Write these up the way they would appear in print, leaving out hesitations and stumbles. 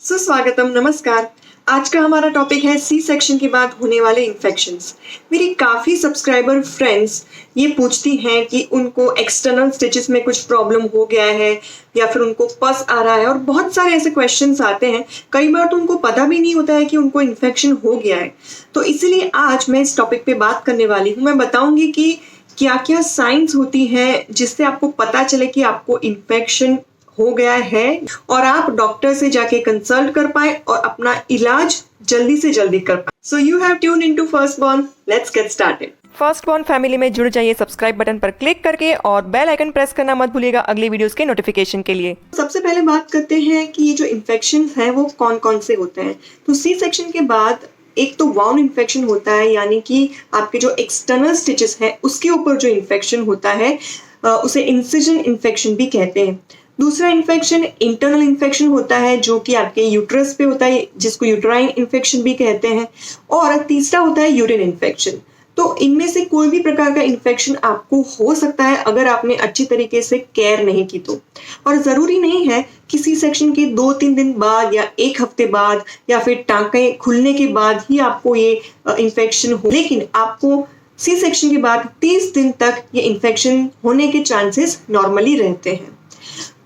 सुस्वागतम, नमस्कार। आज का हमारा टॉपिक है सी सेक्शन के बाद होने वाले इन्फेक्शंस। मेरी काफ़ी सब्सक्राइबर फ्रेंड्स ये पूछती हैं कि उनको एक्सटर्नल स्टिचेस में कुछ प्रॉब्लम हो गया है या फिर उनको पस आ रहा है, और बहुत सारे ऐसे क्वेश्चंस आते हैं। कई बार तो उनको पता भी नहीं होता है कि उनको इन्फेक्शन हो गया है। तो इसीलिए आज मैं इस टॉपिक पे बात करने वाली हूँ। मैं बताऊंगी कि क्या क्या साइंस होती हैं जिससे आपको पता चले कि आपको इन्फेक्शन हो गया है और आप डॉक्टर से जाके कंसल्ट कर पाए और अपना इलाज जल्दी से जल्दी कर पाए। So you have tune into first born. Let's get started. First born family में जुड़ जाइए सब्सक्राइब बटन पर क्लिक करके और बेल आइकन प्रेस करना मत भूलिएगा अगली वीडियोस के नोटिफिकेशन के लिए। सबसे पहले बात करते हैं कि ये जो इन्फेक्शन है वो कौन कौन से होते हैं। तो सी सेक्शन के बाद एक तो वाउंड इन्फेक्शन होता है, यानी कि आपके जो एक्सटर्नल स्टिचेस है उसके ऊपर जो इन्फेक्शन होता है उसे इंसिजन इन्फेक्शन भी कहते हैं। दूसरा इन्फेक्शन इंटरनल इन्फेक्शन होता है जो कि आपके यूट्रस पे होता है, जिसको यूट्राइन इन्फेक्शन भी कहते हैं। और तीसरा होता है यूरिन इन्फेक्शन। तो इनमें से कोई भी प्रकार का इन्फेक्शन आपको हो सकता है अगर आपने अच्छी तरीके से केयर नहीं की तो। और ज़रूरी नहीं है कि सी सेक्शन के 2-3 दिन बाद या 1 हफ्ते बाद या फिर टांके खुलने के बाद ही आपको ये इन्फेक्शन हो, लेकिन आपको सी सेक्शन के बाद 30 दिन तक ये इन्फेक्शन होने के चांसेस नॉर्मली रहते हैं।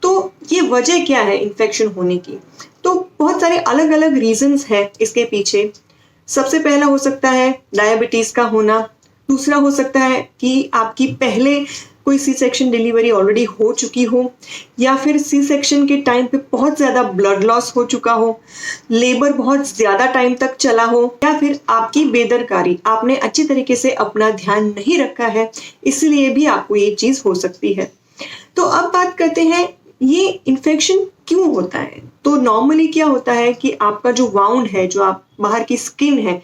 तो ये वजह क्या है इन्फेक्शन होने की? तो बहुत सारे अलग अलग रीजंस हैं इसके पीछे। सबसे पहला हो सकता है डायबिटीज का होना। दूसरा हो सकता है कि आपकी पहले कोई सी सेक्शन डिलीवरी ऑलरेडी हो चुकी हो, या फिर सी सेक्शन के टाइम पे बहुत ज़्यादा ब्लड लॉस हो चुका हो, लेबर बहुत ज़्यादा टाइम तक चला हो, या फिर आपकी बेदरकारी, आपने अच्छी तरीके से अपना ध्यान नहीं रखा है, इसलिए भी आपको ये चीज़ हो सकती है। तो अब बात करते हैं ये इन्फेक्शन क्यों होता है। तो नॉर्मली क्या होता है कि आपका जो वाउंड है, जो आप बाहर की स्किन है,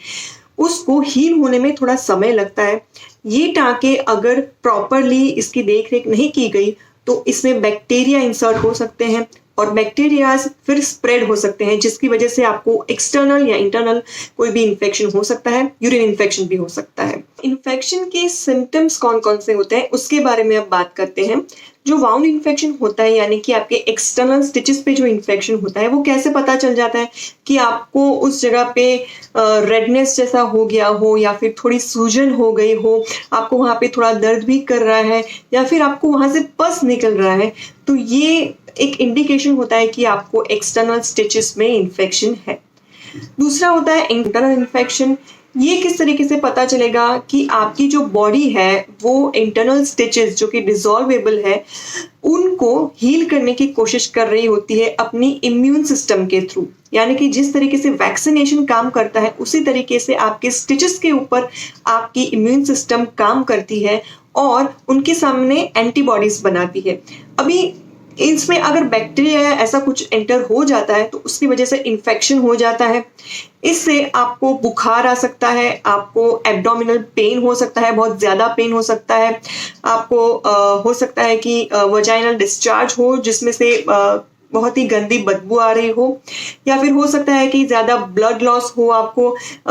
उसको हील होने में थोड़ा समय लगता है। ये टांके अगर प्रॉपरली इसकी देख रेख नहीं की गई तो इसमें बैक्टीरिया इंसर्ट हो सकते हैं और बैक्टीरियाज फिर स्प्रेड हो सकते हैं, जिसकी वजह से आपको एक्सटर्नल या इंटरनल कोई भी इन्फेक्शन हो सकता है। यूरिन इन्फेक्शन भी हो सकता है। इन्फेक्शन के सिम्टम्स कौन कौन से होते हैं उसके बारे में अब बात करते हैं। जो वाउंड इन्फेक्शन होता है, यानी कि आपके एक्सटर्नल स्टिचेस पे जो इन्फेक्शन होता है, वो कैसे पता चल जाता है कि आपको उस जगह पे रेडनेस जैसा हो गया हो, या फिर थोड़ी सूजन हो गई हो, आपको वहाँ पे थोड़ा दर्द भी कर रहा है, या फिर आपको वहाँ से पस निकल रहा है, तो ये एक इंडिकेशन होता है कि आपको एक्सटर्नल स्टिचेस में इन्फेक्शन है। दूसरा होता है इंटरनल इन्फेक्शन। ये किस तरीके से पता चलेगा कि आपकी जो बॉडी है वो इंटरनल स्टिचेस जो कि डिसॉल्वेबल है उनको हील करने की कोशिश कर रही होती है अपनी इम्यून सिस्टम के थ्रू। यानी कि जिस तरीके से वैक्सीनेशन काम करता है उसी तरीके से आपके स्टिचेस के ऊपर आपकी इम्यून सिस्टम काम करती है और उनके सामने एंटीबॉडीज बनाती है। अभी इसमें अगर बैक्टीरिया या ऐसा कुछ एंटर हो जाता है तो उसकी वजह से इन्फेक्शन हो जाता है। इससे आपको बुखार आ सकता है, आपको एब्डोमिनल पेन हो सकता है, बहुत ज़्यादा पेन हो सकता है, आपको हो सकता है कि वजाइनल डिस्चार्ज हो जिसमें से बहुत ही गंदी बदबू आ रही हो, या फिर हो सकता है कि ज़्यादा ब्लड लॉस हो आपको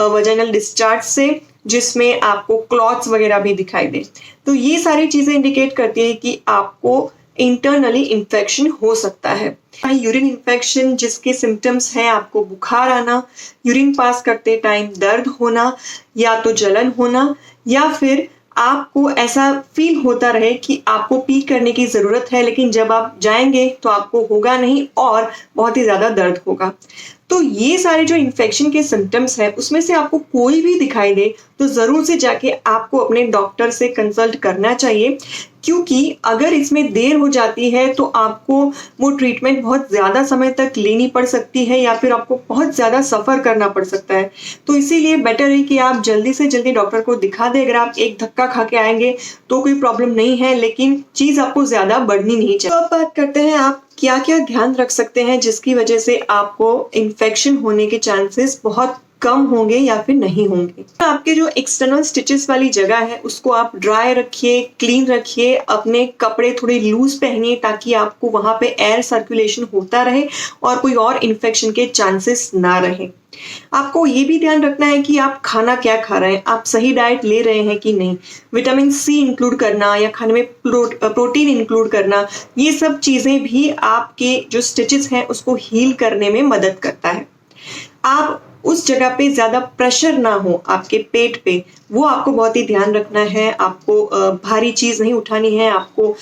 वजाइनल डिस्चार्ज से, जिसमें आपको क्लॉट्स वगैरह भी दिखाई दे। तो ये सारी चीज़ें इंडिकेट करती है कि आपको इंटरनली इन्फेक्शन हो सकता है। यूरिन इन्फेक्शन जिसके सिम्टम्स हैं आपको बुखार आना, यूरिन पास करते टाइम दर्द होना, या तो जलन होना, या फिर आपको ऐसा फील होता रहे कि आपको पी करने की ज़रूरत है, लेकिन जब आप जाएंगे तो आपको होगा नहीं और बहुत ही ज़्यादा दर्द होगा। तो ये सारे जो इन्फेक्शन के सिम्टम्स हैं उसमें से आपको कोई भी दिखाई दे तो ज़रूर से जाके आपको अपने डॉक्टर से कंसल्ट करना चाहिए, क्योंकि अगर इसमें देर हो जाती है तो आपको वो ट्रीटमेंट बहुत ज़्यादा समय तक लेनी पड़ सकती है, या फिर आपको बहुत ज़्यादा सफ़र करना पड़ सकता है। तो इसीलिए बेटर है कि आप जल्दी से जल्दी डॉक्टर को दिखा दें। अगर आप एक धक्का खा के आएंगे तो कोई प्रॉब्लम नहीं है, लेकिन चीज़ आपको ज़्यादा बढ़नी नहीं चाहिए। तो अब बात करते हैं आप क्या क्या ध्यान रख सकते हैं जिसकी वजह से आपको इन्फेक्शन होने के चांसेस बहुत कम होंगे या फिर नहीं होंगे। आपके जो एक्सटर्नल स्टिचेस वाली जगह है उसको आप ड्राई रखिए, क्लीन रखिए, अपने कपड़े थोड़े लूज पहनिए ताकि आपको वहां पे एयर सर्कुलेशन होता रहे और कोई और इन्फेक्शन के चांसेस ना रहे। आपको ये भी ध्यान रखना है कि आप खाना क्या खा रहे हैं, आप सही डाइट ले रहे हैं कि नहीं। विटामिन सी इंक्लूड करना या खाने में प्रोटीन इंक्लूड करना, ये सब चीजें भी आपके जो स्टिचेस हैं उसको हील करने में मदद करता है। आप उस जगह पे ज्यादा प्रेशर ना हो आपके पेट पे, वो आपको बहुत ही ध्यान रखना है। आपको भारी चीज नहीं उठानी है, आपको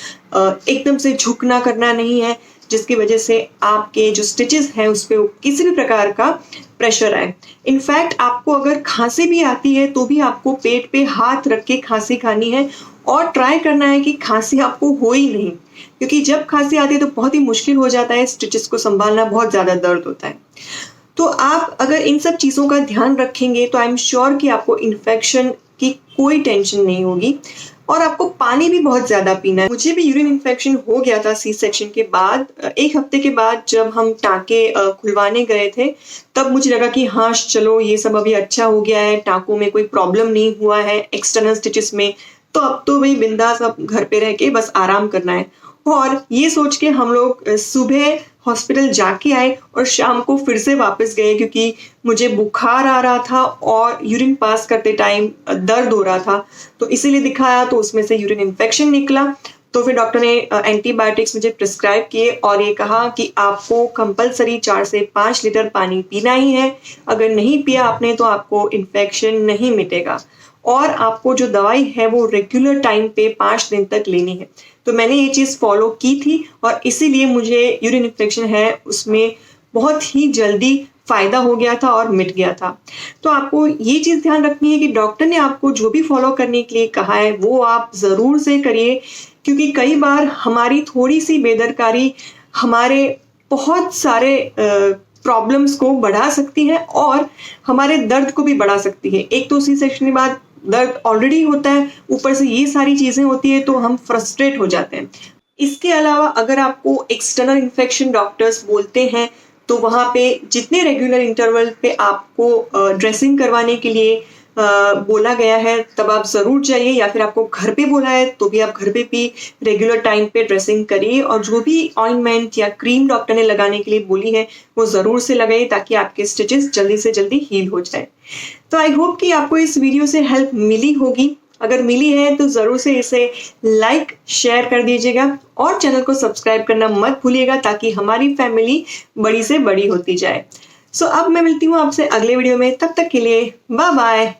एकदम से झुकना करना नहीं है जिसकी वजह से आपके जो स्टिचेस हैं उस पे किसी भी प्रकार का प्रेशर आए। इनफैक्ट आपको अगर खांसी भी आती है तो भी आपको पेट पे हाथ रख के खांसी खानी है और ट्राई करना है कि खांसी आपको हो ही नहीं, क्योंकि जब खांसी आती है तो बहुत ही मुश्किल हो जाता है, स्टिचेस को संभालना बहुत ज्यादा दर्द होता है। तो आप अगर इन सब चीज़ों का ध्यान रखेंगे तो आई एम श्योर कि आपको इन्फेक्शन की कोई टेंशन नहीं होगी। और आपको पानी भी बहुत ज़्यादा पीना है। मुझे भी यूरिन इन्फेक्शन हो गया था सी सेक्शन के बाद। 1 हफ्ते के बाद जब हम टाँके खुलवाने गए थे तब मुझे लगा कि हाँ चलो ये सब अभी अच्छा हो गया है, टाँकों में कोई प्रॉब्लम नहीं हुआ है एक्सटर्नल स्टिचेस में, तो अब तो भाई बिंदास अब घर पे रह के बस आराम करना है। और ये सोच के हम लोग सुबह हॉस्पिटल जाके आए और शाम को फिर से वापस गए, क्योंकि मुझे बुखार आ रहा था और यूरिन पास करते टाइम दर्द हो रहा था, तो इसीलिए दिखाया तो उसमें से यूरिन इन्फेक्शन निकला। तो फिर डॉक्टर ने एंटीबायोटिक्स मुझे प्रिस्क्राइब किए और ये कहा कि आपको कंपलसरी 4 से 5 लीटर पानी पीना ही है। अगर नहीं पिया आपने तो आपको इन्फेक्शन नहीं मिटेगा और आपको जो दवाई है वो रेगुलर टाइम पे 5 दिन तक लेनी है। तो मैंने ये चीज़ फॉलो की थी और इसीलिए मुझे यूरिन इन्फेक्शन है उसमें बहुत ही जल्दी फायदा हो गया था और मिट गया था। तो आपको ये चीज़ ध्यान रखनी है कि डॉक्टर ने आपको जो भी फॉलो करने के लिए कहा है वो आप ज़रूर से करिए, क्योंकि कई बार हमारी थोड़ी सी बेदरकारी हमारे बहुत सारे प्रॉब्लम्स को बढ़ा सकती है और हमारे दर्द को भी बढ़ा सकती है। एक तो सी सेक्शन के बाद दर्द ऑलरेडी होता है, ऊपर से ये सारी चीजें होती है तो हम फ्रस्ट्रेट हो जाते हैं। इसके अलावा अगर आपको एक्सटर्नल इन्फेक्शन डॉक्टर्स बोलते हैं तो वहाँ पे जितने रेगुलर इंटरवल पे आपको ड्रेसिंग करवाने के लिए बोला गया है तब आप ज़रूर जाइए, या फिर आपको घर पे बोला है तो भी आप घर पे भी रेगुलर टाइम पे ड्रेसिंग करिए और जो भी ऑइंटमेंट या क्रीम डॉक्टर ने लगाने के लिए बोली है वो ज़रूर से लगाइए ताकि आपके स्टिचेस जल्दी से जल्दी हील हो जाए। तो आई होप कि आपको इस वीडियो से हेल्प मिली होगी। अगर मिली है तो ज़रूर से इसे लाइक शेयर कर दीजिएगा और चैनल को सब्सक्राइब करना मत भूलिएगा ताकि हमारी फैमिली बड़ी से बड़ी होती जाए। सो अब मैं मिलती हूँ आपसे अगले वीडियो में, तब तक के लिए बाय बाय।